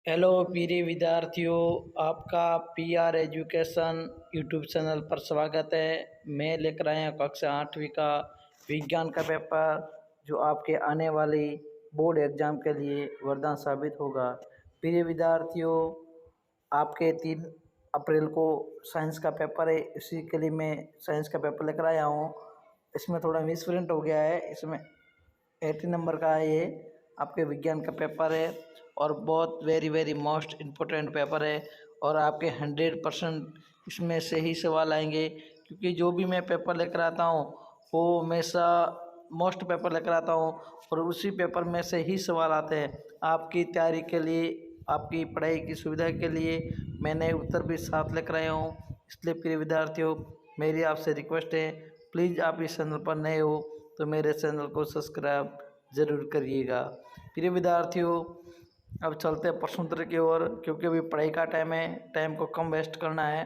Hello प्रिय विद्यार्थियों, आपका पीआर एजुकेशन यूट्यूब चैनल पर स्वागत है। मैं लेकर आया हूँ कक्षा 8वीं का विज्ञान का पेपर, जो आपके आने वाली बोर्ड एग्जाम के लिए वरदान साबित होगा। प्रिय विद्यार्थियों, आपके 3 अप्रैल को साइंस का पेपर है, इसी के लिए मैं साइंस का पेपर लेकर आया हूँ। इसमें थोड़ा मिसप्रिंट हो गया है, इसमें 80 नंबर का है। ये आपके विज्ञान का पेपर है और बहुत वेरी मोस्ट इम्पोर्टेंट पेपर है और आपके 100% इसमें से ही सवाल आएंगे, क्योंकि जो भी मैं पेपर लेकर आता हूँ वो हमेशा मोस्ट पेपर लेकर आता हूँ और उसी पेपर में से ही सवाल आते हैं। आपकी तैयारी के लिए, आपकी पढ़ाई की सुविधा के लिए मैंने उत्तर भी साथ लेकर आया हूँ। इसलिए प्रिय विद्यार्थियों, मेरी आपसे रिक्वेस्ट है, प्लीज़ आप इस चैनल पर नए हो तो मेरे चैनल को सब्सक्राइब ज़रूर करिएगा। प्रिय विद्यार्थियों, अब चलते हैं प्रश्न उत्तर की ओर, क्योंकि अभी पढ़ाई का टाइम है, टाइम को कम वेस्ट करना है।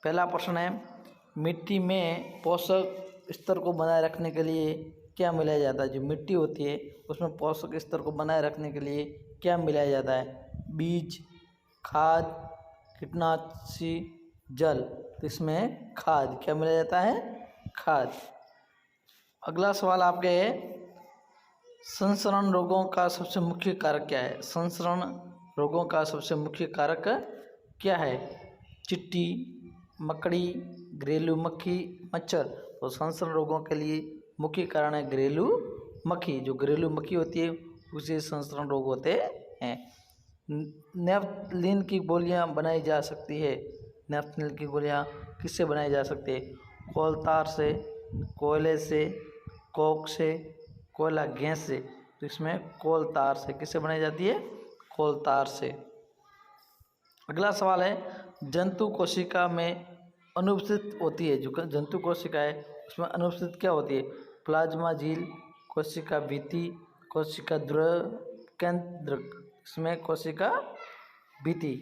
पहला प्रश्न है, मिट्टी में पोषक स्तर को बनाए रखने के लिए क्या मिलाया जाता है? जो मिट्टी होती है उसमें पोषक स्तर को बनाए रखने के लिए क्या मिलाया जाता है? बीज, खाद, कीटनाशी, जल। तो इसमें खाद, क्या मिलाया जाता है? खाद। अगला सवाल आपके है, संसरण रोगों का सबसे मुख्य कारक क्या है? संसरण रोगों का सबसे मुख्य कारक क्या है? चिट्टी, मकड़ी, घरेलू मक्खी, मच्छर। तो संसरण रोगों के लिए मुख्य कारण है घरेलू मक्खी। जो घरेलू मक्खी होती है उसे संसरण रोग होते हैं। नेफ्थलीन की गोलियां बनाई जा सकती है। नेफ्थलीन की गोलियां किससे बनाई जा सकती है? कोलतार से, कोयले से, कोक से, कोयला गैस से। तो इसमें कोलतार से। किससे बनाई जाती है? कोलतार से। अगला सवाल है, जंतु कोशिका में अनुपस्थित होती है। जो जंतु कोशिका है उसमें अनुपस्थित क्या होती है? प्लाज्मा झील, कोशिका भित्ति, कोशिका द्रव केंद्र। इसमें कोशिका भित्ति।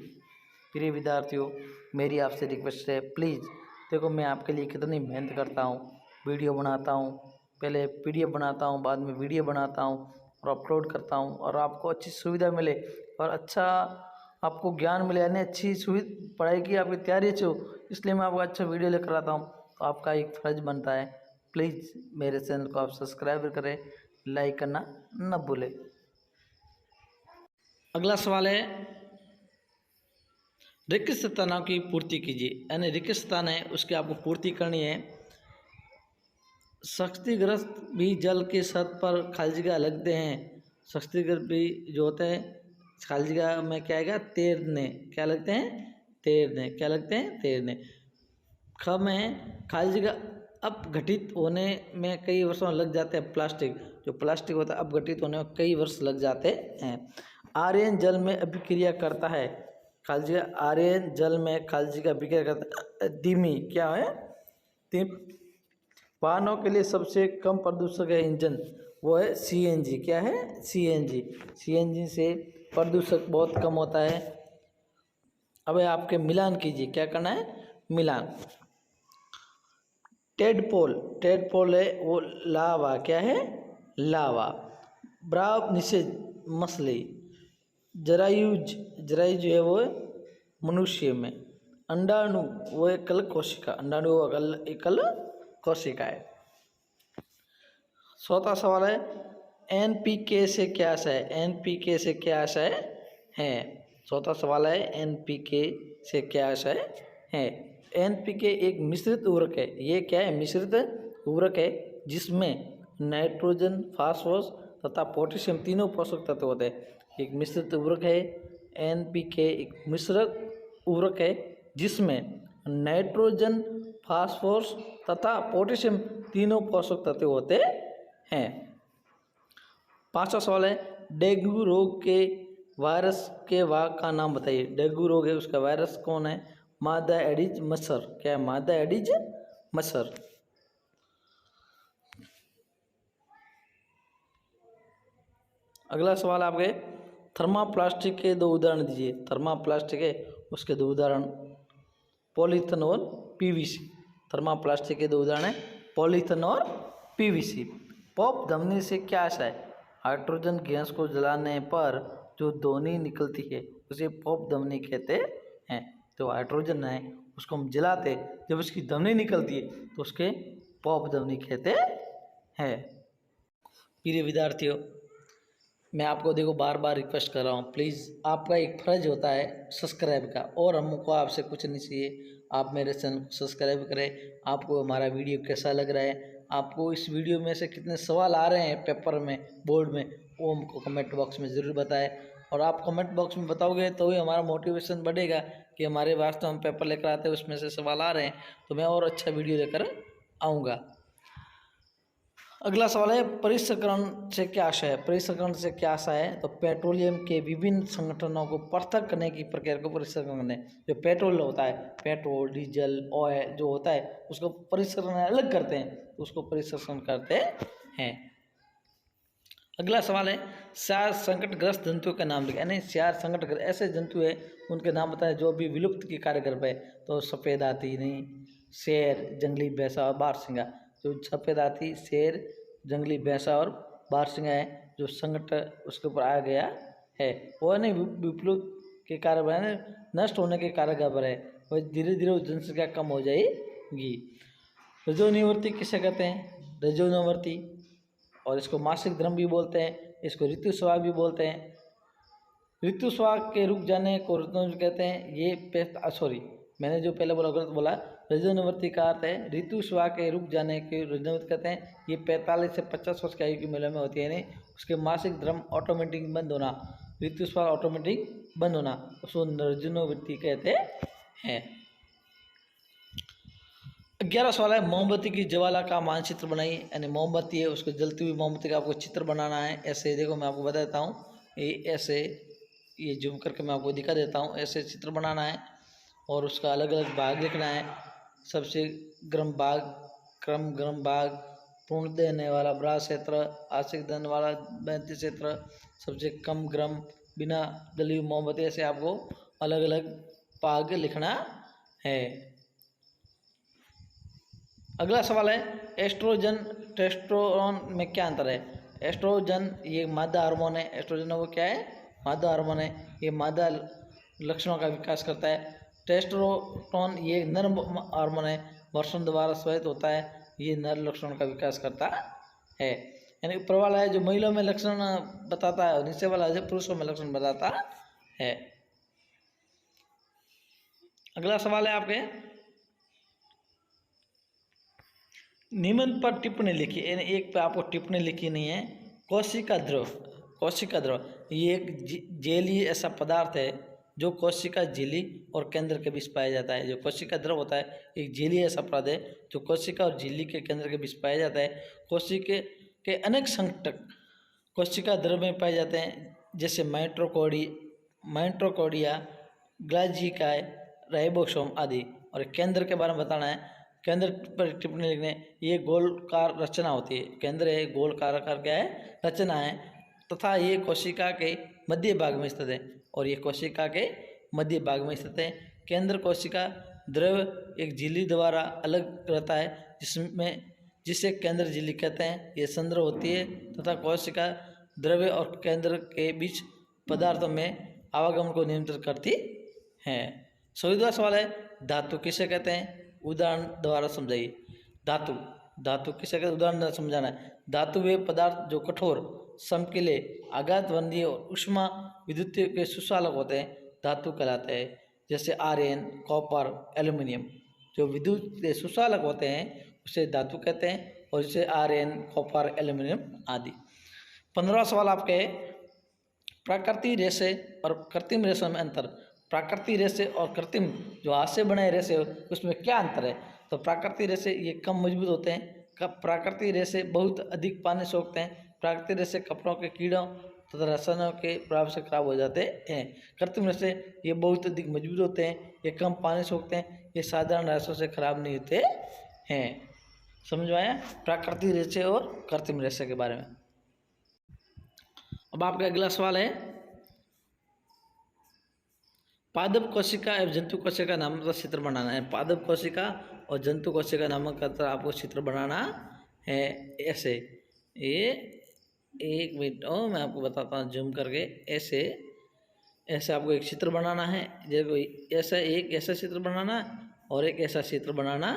प्रिय विद्यार्थियों, मेरी आपसे रिक्वेस्ट है, प्लीज़ देखो मैं आपके लिए कितनी मेहनत करता हूँ, वीडियो बनाता हूँ, पहले पीडीएफ बनाता हूँ, बाद में वीडियो बनाता हूँ और अपलोड करता हूँ, और आपको अच्छी सुविधा मिले और अच्छा आपको ज्ञान मिले, यानी अच्छी सुविधा पढ़ाई की आपकी तैयारी अच्छी हो, इसलिए मैं आपको अच्छा वीडियो लेकर आता हूँ। तो आपका एक फ़र्ज बनता है, प्लीज़ मेरे चैनल को आप सब्सक्राइब करें, लाइक करना न भूलें। अगला सवाल है, रिक्त स्थानों की पूर्ति कीजिए। यानी रिक्त स्थान है उसकी आपको पूर्ति करनी है। क्षतिग्रस्त भी जल के सतह पर खाली जगह लगते हैं। क्षतिग्रस्त भी जो होते हैं खाली जगह में क्या आएगा? तैरने। क्या लगते हैं? तैरने। क्या लगते हैं? तैरने। ख में खाली जगह अपघटित होने में कई वर्षों लग जाते हैं। प्लास्टिक, जो प्लास्टिक होता है अपघटित होने में कई वर्ष लग जाते हैं। आर्यन जल में अभिक्रिया करता है। खाली जगह आर्यन जल में खाली जगह अभिक्रिया करता है। धीमी। क्या है? वाहनों के लिए सबसे कम प्रदूषक है इंजन, वो है सीएनजी। क्या है? सीएनजी। सीएनजी से प्रदूषक बहुत कम होता है। अब आपके मिलान कीजिए। क्या करना है? मिलान। टेडपोल, टेडपोल है वो लावा। क्या है? लावा। ब्राव निषेध मछली। जरायुज, जरायुज है वो मनुष्य में। अंडाणु वो एकल कोशिका, अंडाणु एकल कोशिका है। चौथा सवाल है, एनपीके से क्या आशय है? एनपीके से क्या आशय है? चौथा सवाल है, एनपीके से क्या आशय है? एनपीके एक मिश्रित उर्वरक है। ये क्या है? मिश्रित उर्वरक है जिसमें नाइट्रोजन, फास्फोरस तथा पोटेशियम तीनों पोषक तत्व होते हैं। एक मिश्रित उर्वरक है। एनपीके एक मिश्रित उर्वरक है जिसमें नाइट्रोजन, फास्फोरस तथा पोटेशियम तीनों पोषक तत्व होते हैं। पांचवा सवाल है, डेंगू रोग के वायरस के वाहक का नाम बताइए। डेंगू रोग है उसका वायरस कौन है? मादा एडिज मच्छर। क्या है? मादा एडिज मच्छर। अगला सवाल आपके, थर्माप्लास्टिक के 2 उदाहरण दीजिए। थर्माप्लास्टिक है उसके 2 उदाहरण, पॉलीथीन और पीवीसी। थर्माप्लास्टिक के 2 उदाहरण है पॉलीथीन और पीवीसी। पॉप धमनी से क्या आशय है? हाइड्रोजन गैस को जलाने पर जो ध्वनि निकलती है उसे पॉप ध्वनि कहते हैं। तो हाइड्रोजन है उसको हम जलाते, जब उसकी ध्वनि निकलती है तो उसके पॉप ध्वनि कहते हैं। प्रिय विद्यार्थियों, मैं आपको देखो बार बार रिक्वेस्ट कर रहा हूँ, प्लीज़ आपका एक फ़र्ज होता है सब्सक्राइब का, और हमको आपसे कुछ नहीं चाहिए। आप मेरे चैनल को सब्सक्राइब करें। आपको हमारा वीडियो कैसा लग रहा है, आपको इस वीडियो में से कितने सवाल आ रहे हैं पेपर में, बोर्ड में, वो हमको कमेंट बॉक्स में ज़रूर बताएं। और आप कमेंट बॉक्स में बताओगे तो ही हमारा मोटिवेशन बढ़ेगा कि हमारे वास्तव हम पेपर लेकर आते हैं उसमें से सवाल आ रहे हैं, तो मैं और अच्छा वीडियो लेकर आऊँगा। अगला सवाल है, परिसंकरण से क्या आशय है? परिसंकरण से क्या आशय है? तो पेट्रोलियम के विभिन्न संगठनों को पृथक करने की प्रक्रिया को परिसंकरण करने। जो पेट्रोल होता है, पेट्रोल, डीजल, ऑयल जो होता है उसको परिसंकरण अलग करते हैं, तो उसको परिसंकरण करते हैं। अगला सवाल है, क्षार संकटग्रस्त जंतुओं के नाम लिखें। यानी क्षार संकट ऐसे जंतु है उनके नाम बताएं जो भी विलुप्त के कार्य कर पाए। तो सफ़ेद हाथी नहीं, शेर, जंगली भैंसा और बारहसिंगा। जो सफ़ेद हाथी, शेर, जंगली भैंसा और बारहसिंगा है जो संकट उसके ऊपर आ गया है, वो नहीं विलुप्त के कार्य बने, नष्ट होने के कार्य पर है, वह धीरे धीरे जनसंख्या कम हो जाएगी। रजोनिवृत्ति किसे कहते हैं? रजोनिवृत्ति, और इसको मासिक धर्म भी बोलते हैं, इसको ऋतुस्राव भी बोलते हैं। ऋतुस्राव के रुक जाने को ऋतुनिवृत्ति कहते हैं। ये सॉरी, मैंने जो पहले बोला गलत बोला। रजोनिवृत्ति का अर्थ है ऋतुस्राव के रुक जाने के रजोनिवृत्ति कहते हैं। ये 45 से 50 वर्ष की आयु की महिला में होती है, नहीं उसके मासिक धर्म ऑटोमेटिक बंद होना, ऋतुस्राव ऑटोमेटिक बंद होना, उसको रजोनिवृत्ति कहते हैं। 11 सवाल है, मोमबत्ती की ज्वाला का मानचित्र बनाइए। यानी मोमबत्ती है उसको जलती हुई मोमबत्ती का आपको चित्र बनाना है। ऐसे देखो मैं आपको बता देता हूँ, ये ऐसे, ये जूम करके मैं आपको दिखा देता हूँ। ऐसे चित्र बनाना है और उसका अलग अलग भाग लिखना है। सबसे गर्म भाग, गर्म भाग, पूर्ण देने वाला बड़ा क्षेत्र, आशिक देने वाला बैद्य क्षेत्र, सबसे कम गर्म, बिना जली हुई मोमबत्ती। ऐसे आपको अलग अलग भाग लिखना है। अगला सवाल है, एस्ट्रोजन टेस्टोस्टेरोन में क्या अंतर है? एस्ट्रोजन ये मादा हार्मोन है, एस्ट्रोजन वो क्या है? मादा हार्मोन है, ये मादा लक्षणों का विकास करता है। टेस्टोस्टेरोन ये नर हार्मोन है, वर्षण द्वारा स्रावित होता है, ये नर लक्षणों का विकास करता है। यानी ऊपर वाला है जो महिलाओं में लक्षण बताता है और नीचे वाला है जो पुरुषों में लक्षण बताता है। अगला सवाल है आपके, निम्न पर टिप्पणी लिखी। यानी एक पे आपको टिप्पणी लिखी नहीं है। कोशिका द्रव, कोशिका द्रव ये एक जेली ऐसा पदार्थ है जो कोशिका झिल्ली और केंद्र के बीच पाया जाता है। जो कोशिका द्रव होता है एक जेली ऐसा पदार्थ है जो कोशिका और झिल्ली के केंद्र के बीच पाया जाता है। कोशिका के अनेक संघटक कोशिका द्रव में पाए जाते हैं, जैसे माइटोकॉन्ड्रिया, ग्लाइकोसाइड, राइबोसोम आदि। और केंद्र के बारे में बताना है। केंद्र पर टिप्पणी लिखने, ये गोलकार रचना होती है। केंद्र है गोलकार क्या है? रचना है, तथा ये कोशिका के मध्य भाग में स्थित है। और ये कोशिका के मध्य भाग में स्थित है। केंद्र कोशिका द्रव एक झिल्ली द्वारा अलग रहता है, जिसे केंद्र झिल्ली कहते हैं। ये संद्र होती है तथा कोशिका द्रव्य और केंद्र के बीच पदार्थों में आवागमन को नियंत्रित करती है। 14वां सवाल है, धातु किसे कहते हैं? उदाहरण द्वारा समझाइए। धातु, धातु किसे कहते हैं? उदाहरण द्वारा समझाना है। धातु वे पदार्थ जो कठोर, चमकीले, आघातवंदी और ऊष्मा विद्युतीय के सुचालक होते हैं, धातु कहलाते हैं। जैसे आयरन, कॉपर, एल्यूमिनियम जो विद्युत के सुचालक होते हैं उसे धातु कहते हैं। और जैसे आयरन, कॉपर, एल्यूमिनियम आदि। 15वां सवाल आपके, प्राकृतिक रेशे और कृत्रिम रेशों में अंतर। प्राकृतिक रेशे और कृत्रिम जो हाथ से बने रेशे उसमें क्या अंतर है? तो प्राकृतिक रेशे ये कम मजबूत होते हैं। प्राकृतिक रेशे बहुत अधिक पानी सोखते हैं। प्राकृतिक रेशे कपड़ों के कीड़ों तथा रसायनों के प्रभाव से खराब हो जाते हैं। कृत्रिम रेशे ये बहुत अधिक मजबूत होते हैं, ये कम पानी सोखते हैं, ये साधारण रेशों से खराब नहीं होते हैं। समझ में आया प्राकृतिक रेशे और कृत्रिम रेशे के बारे में। अब आपका अगला सवाल है, पादप कोशिका एवं जंतु कोशिका नामक चित्र बनाना है। पादप कोशिका और जंतु कोशिका नामक आपको चित्र बनाना है। ऐसे ये एक मिनट मैं आपको बताता हूँ जूम करके। ऐसे ऐसे आपको एक चित्र बनाना है, देखो ऐसा चित्र बनाना है और एक ऐसा चित्र बनाना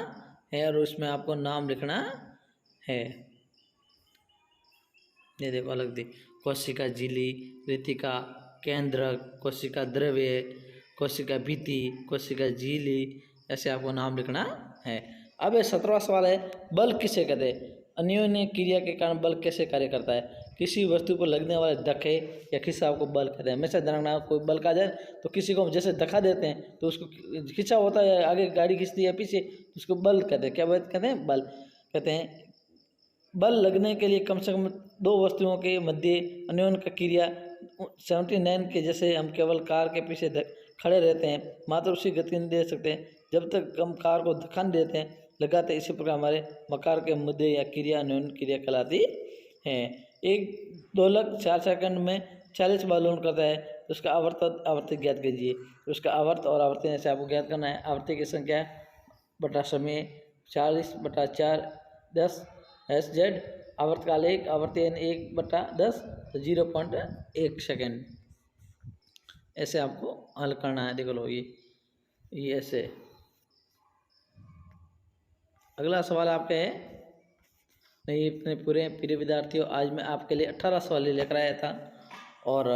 है और उसमें आपको नाम लिखना है। ये देखो अलग दी, कोशिका झिल्ली, रितिका केंद्र, कोशिका द्रव्य, कोशिका भित्ति, कोशिका झिल्ली, ऐसे आपको नाम लिखना है। अब ये 17वां सवाल है, बल किसे कहते हैं? अन्योन्य क्रिया के कारण बल कैसे कार्य करता है? किसी वस्तु पर लगने वाले धक्के या खिंचाव को बल कहते हैं। हमेशा ध्यान रखना, कोई बल का जाए तो किसी को हम जैसे धक्का देते हैं तो उसको खिंचाव होता है, आगे गाड़ी खींचती है पीछे, तो उसको बल कहते हैं। क्या कहते हैं? बल कहते हैं। बल लगने के लिए कम से कम दो वस्तुओं के मध्य अन्योन्य का क्रिया 79 के जैसे हम केवल कार के पीछे खड़े रहते हैं, मात्र उसी गति नहीं दे सकते हैं जब तक हम कार को धक्का नहीं देते हैं, लगाते हैं। इसी प्रकार हमारे मकार के मुद्दे या क्रिया अन्योन्य क्रिया कहलाती है। एक दोलक 4 सेकंड में 40 बार लोन करता है, तो उसका आवर्त ज्ञात कीजिए। तो उसका आवर्त और आवर्ती जैसे आपको ज्ञात करना है। आवर्ती की संख्या बटा समय 40/4 10 SZ, आवर्तकाल 1, आवर्ती 1/10 तो 0.1 सेकेंड। ऐसे आपको हल करना है। देखो लो ये ऐसे। अगला सवाल आपका है, नहीं इतने पूरे प्रिय विद्यार्थियों, आज मैं आपके लिए 18 सवाल लेकर आया था और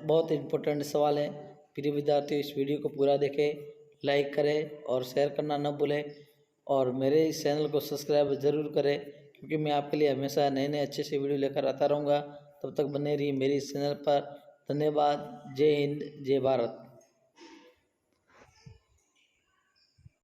बहुत इम्पोर्टेंट सवाल है। प्रिय विद्यार्थियों, इस वीडियो को पूरा देखें, लाइक करें और शेयर करना न भूलें और मेरे इस चैनल को सब्सक्राइब ज़रूर करें, क्योंकि मैं आपके लिए हमेशा नए नए अच्छे से वीडियो लेकर आता रहूँगा। तब तक बने रहिए मेरे इस चैनल पर। धन्यवाद। जय हिंद, जय भारत।